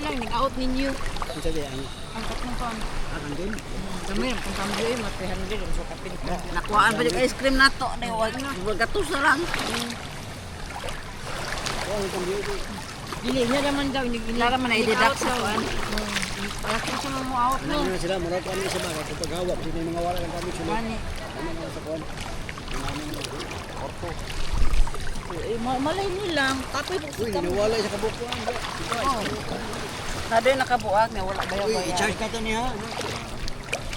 lang, nag-out ninyo. Ang sabi, Ang tatlong pound. ang din. Gamay, ang pangkambyo yun, mga 300 ang suka pinita. Nakuhaan pa yung ice cream na to. Gatos na lang. Oh, ang kambyo ito. Dili niya naman daw, Lara man na i-deduct sa kuan. Para kung sa mga out no. Ano na sila, marap kami sa bahay. Kapag hawak, sila yung mga wala ng kami sila. Gani. Ano na sa kuwan? Ang namin na. Orpo. Malay mo lang, kapoy po Uy, niwala sa kabukuan. Nado yung nakabuak na wala Uy, bayaw-bayaw. i-charge ka to niya.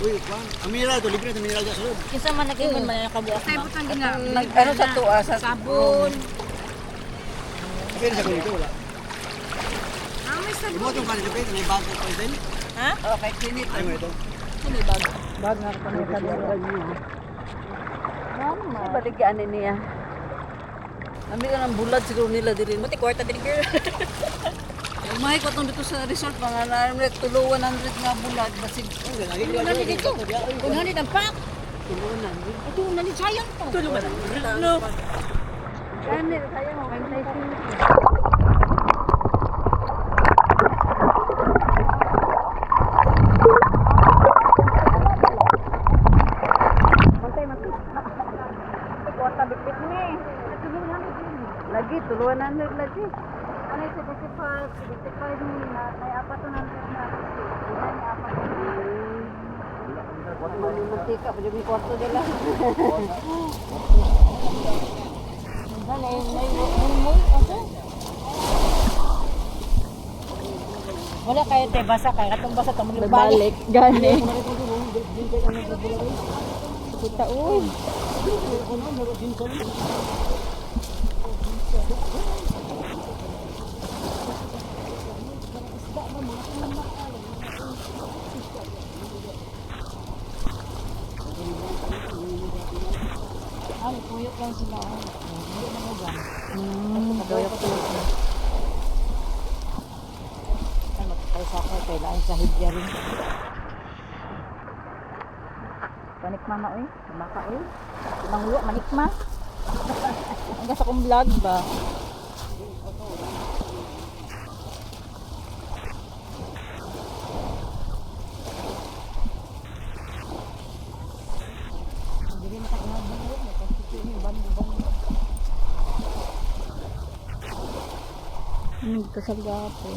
Uy, kuwan. Ang mineral to, libre na mineral sa loob. Kinsa man nag-ibon man nakabuak Kay na. butang gina. Ano sa tuwa sa Sabon. Pero sa ganito, wala. may sabon. Imo itong kanin kapit, may bago ko din. Ha? Okay, clean it. Ay mo ito. Ano yung bag? Bag na ka Ano pa Ay, baligyan niya. Nami ka ng bulad siguro nila diri. Buti kwarta din girl. Umay ko itong dito sa resort. Mga namin tulo 100 nga bulad. Basig. Tulungan ni dito. Tulungan ni dampak. Tulunan. Ito na ni sayang to. Tulunan. No. Kani, kaya mo. May blessing. Lagi, tuluan na lagi. Ano yung 75 na, may 400 na. Yan, 400. Mantika, pa yung kwarto nila. Wala kayo te basa kay atong basa tamo Balik, gani. Kita uy. Ano tuyok lang sila. Hindi na mo gan. Tuyok. Ano tayo sa ako kailangan sa hidya rin. Manikma na oy, maka oy. Mangluwa manikma. Hanggang sa kong vlog ba. Kasal gapon.